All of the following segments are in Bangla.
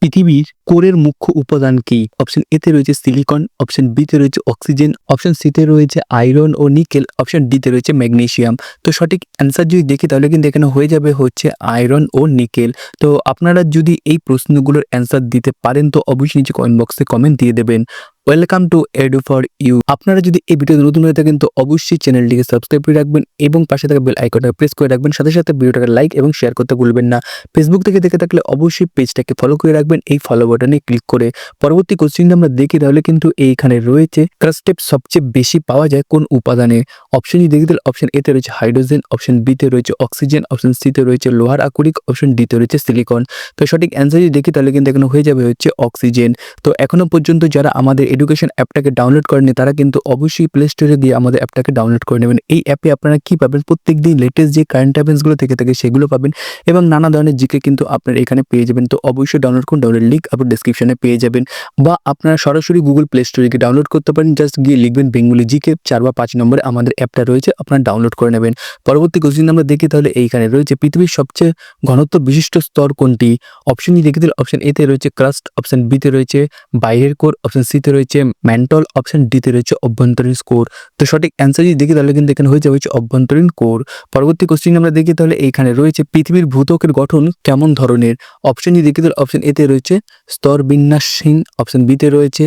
পৃথিবীর কোরের মুখ্য উপাদান কি? অপশন এ তে রয়েছে সিলিকন, অপশন বি তে রয়েছে অক্সিজেন, অপশন সি তে রয়েছে আয়রন ও নিকেল, অপশন ডি তে রয়েছে ম্যাগনেসিয়াম। তো সঠিক অ্যান্সার যদি দেখি তাহলে কিন্তু এখানে হয়ে যাবে হচ্ছে আয়রন ও নিকেল। তো আপনারা যদি এই প্রশ্নগুলোর অ্যান্সার দিতে পারেন তো অবশ্যই নিচে কমেন্ট বক্সে কমেন্ট দিয়ে দেবেন। Welcome to Edu for you. আপনারা যদি এই ভিডিওতে নতুন হয়ে থাকেন তো অবশ্যই চ্যানেলটিকে সাবস্ক্রাইব করে রাখবেন এবং পাশে থাকা বেল আইকনটা প্রেস করে রাখবেন। সাথে সাথে ভিডিওটাকে লাইক এবং শেয়ার করতে ভুলবেন না। ফেসবুক থেকে দেখে থাকলে অবশ্যই পেজটাকে ফলো করে রাখবেন এই ফলো বাটনে ক্লিক করে। পরবর্তী কোশ্চেনটা আমরা দেখি তাহলে কিন্তু এইখানে রয়েছে ক্রাস্টে সবচেয়ে বেশি পাওয়া যায় কোন উপাদানে? অপশন যদি দেখি তাহলে অপশন এ তে রয়েছে হাইড্রোজেন, অপশন বি তে রয়েছে অক্সিজেন, অপশন সি তে রয়েছে লোহার আকরিক, অপশন ডি তে রয়েছে সিলিকন। তো সঠিক অ্যান্সার যদি দেখি তাহলে কিন্তু এখানে হয়ে যাবে হচ্ছে অক্সিজেন। তো এখনো পর্যন্ত যারা আমাদের এডুকেশন অ্যাপটাকে ডাউনলোড করেনি তারা কিন্তু অবশ্যই প্লে স্টোরে গিয়ে আমাদের অ্যাপটাকে ডাউনলোড করে নেবেন। এই অ্যাপে আপনারা কি পাবেন? প্রত্যেকদিন লেটেস্ট যে কারেন্ট অ্যাফেয়ার্সগুলো থেকে থাকে সেগুলো পাবেন এবং নানা ধরনের জিকে কিন্তু আপনারা এখানে পেয়ে যাবেন। তো অবশ্যই ডাউনলোড করুন, ডাউনলোড লিঙ্ক আপনার ডেসক্রিপশনে পেয়ে যাবেন বা আপনারা সরাসরি গুগল প্লে স্টোরে গিয়ে ডাউনলোড করতে পারেন। জাস্ট গিয়ে লিখবেন বেঙ্গলি জিকে 4 বা 5 নম্বরে আমাদের অ্যাপটা রয়েছে, আপনারা ডাউনলোড করে নেবেন। পরবর্তী কোশ্চেন আমরা দেখি তাহলে এইখানে রয়েছে পৃথিবীর সবচেয়ে ঘনত্ব বিশিষ্ট স্তর কোনটি? অপশন ই দেখে দিলে অপশন এ তে রয়েছে ক্রাস্ট, অপশন বি তে রয়েছে বাইরের কোর, অপশন সি তে রয়েছে ম্যান্টল, অপশন ডি তে রয়েছে অভ্যন্তরীণ কোর। তো সঠিক অ্যান্সার যদি দেখি তাহলে কিন্তু এখানে হয়ে যাবে হচ্ছে অভ্যন্তরীণ কোর। পরবর্তী কোশ্চেন আমরা দেখি তাহলে এইখানে রয়েছে পৃথিবীর ভূত্বকের গঠন কেমন ধরনের? অপশন যদি দেখি তাহলে অপশন এ তে রয়েছে স্তর বিন্যাসহীন, অপশন বি তে রয়েছে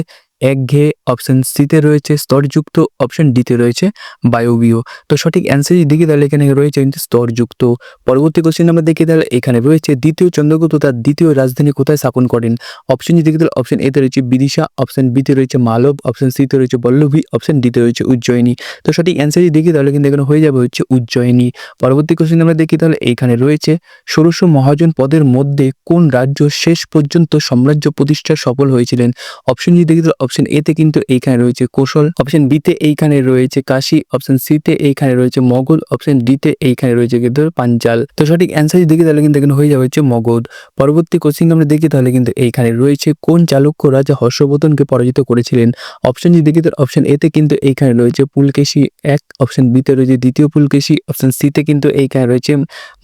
একঘেয়ে, অপশন সি তে রয়েছে স্তরযুক্ত, অপশন ডি তে রয়েছে বায়বীয়। তো সঠিক অ্যান্সার যদি দেখি তাহলে এখানে রয়েছে কিন্তু স্তরযুক্ত। পরবর্তী কোশ্চেন আমরা দেখি তাহলে এখানে রয়েছে দ্বিতীয় চন্দ্রগুপ্ত তার দ্বিতীয় রাজধানী কোথায় স্থাপন করেন? অপশন যদি দেখি তাহলে অপশন এ তে রয়েছে বিদিশা, অপশন বি তে রয়েছে মালব, অপশন সি তে রয়েছে বল্লভী, অপশন ডি তে রয়েছে উজ্জয়িনী। তো সঠিক অ্যান্সার যদি দেখি তাহলে কিন্তু এখানে হয়ে যাবে হচ্ছে উজ্জয়িনী। পরবর্তী কোশ্চেন আমরা দেখি তাহলে এইখানে রয়েছে ষোড়শ মহাজন পদের মধ্যে কোন রাজ্য শেষ পর্যন্ত সাম্রাজ্য প্রতিষ্ঠায় সফল হয়েছিলেন? অপশন যদি দেখি তাহলে অপশন এ তে কিন্তু এইখানে রয়েছে কোশল, অপশন বি তে এইখানে রয়েছে কাশী, অপশন সি তে এইখানে রয়েছে মগধ, অপশন ডি তে এইখানে রয়েছে কিন্তু পাঞ্চাল। তো সঠিক অ্যান্সার যদি দেখি তাহলে কিন্তু এখানে হয়ে যাবে হচ্ছে মগধ। পরবর্তী কোশ্চেন আমরা দেখি তাহলে কিন্তু এইখানে রয়েছে কোন চালুক্য রাজা হর্ষবর্ধনকে পরাজিত করেছিলেন? অপশন যদি দেখি তাহলে অপশন এ তে কিন্তু এইখানে রয়েছে পুলকেশী এক, অপশন বি তে রয়েছে দ্বিতীয় পুলকেশী, অপশন সি তে কিন্তু এইখানে রয়েছে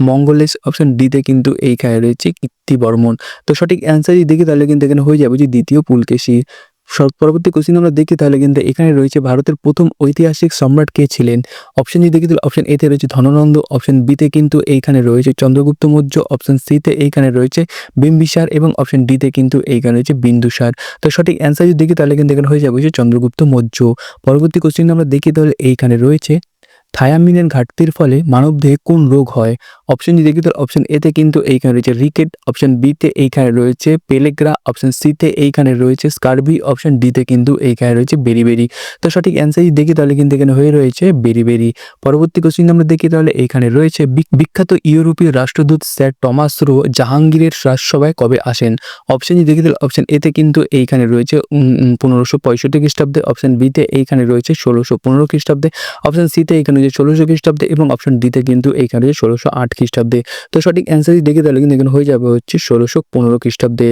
মঙ্গলেশ, অপশন ডি তে কিন্তু এইখানে রয়েছে কীর্তিবর্মন। তো সঠিক অ্যান্সার যদি দেখি তাহলে কিন্তু এখানে হয়ে যাবে যে দ্বিতীয় পুলকেশী। পরবর্তী কোশ্চেন আমরা দেখি তাহলে কিন্তু এখানে রয়েছে ভারতের প্রথম ঐতিহাসিক সম্রাট কে ছিলেন? অপশন যদি দেখি তাহলে অপশন এ তে রয়েছে ধননন্দ, অপশন বি তে কিন্তু এইখানে রয়েছে চন্দ্রগুপ্ত মৌর্য, অপশন সি তে এইখানে রয়েছে বিম্বিসার এবং অপশন ডি তে কিন্তু এইখানে রয়েছে বিন্দুসার। তো সঠিক অ্যান্সার যদি দেখি তাহলে কিন্তু এখানে হয়ে যাবে যে চন্দ্রগুপ্ত মৌর্য। পরবর্তী কোশ্চেন আমরা দেখি তাহলে এইখানে রয়েছে থায়ামিনের ঘাটতির ফলে মানবদেহে কোন রোগ হয়? অপশন যদি দেখি তাহলে অপশন এ তে কিন্তু এইখানে রয়েছে রিকেট, অপশন বি তে এইখানে রয়েছে পেলেগ্রা, অপশন সি তে এইখানে রয়েছে স্কারভি, অপশন ডি তে কিন্তু এইখানে রয়েছে বেরিবেরি। তো সঠিক অ্যান্সার যদি দেখি তাহলে কিন্তু এখানে হয়ে রয়েছে বেরিবেরি। পরবর্তী কোশ্চেন আমরা দেখি তাহলে এইখানে রয়েছে বিখ্যাত ইউরোপীয় রাষ্ট্রদূত স্যার টমাস রো জাহাঙ্গীরের রাজসভায় কবে আসেন? অপশন যদি দেখি তাহলে অপশন এ তে কিন্তু এইখানে রয়েছে 1565 খ্রিস্টাব্দে, অপশন বি তে এইখানে রয়েছে 1615 খ্রিস্টাব্দে, অপশন সি তে এইখানে রয়েছে 1600 খ্রিস্টাব্দে এবং অপশন ডি তে কিন্তু এইখানে রয়েছে 1608 খ্রিস্টাব্দে। তো সঠিক অ্যান্সার যদি দেখি তাহলে কিন্তু এখানে হয়ে যাবে হচ্ছে 1615 খ্রিস্টাব্দে।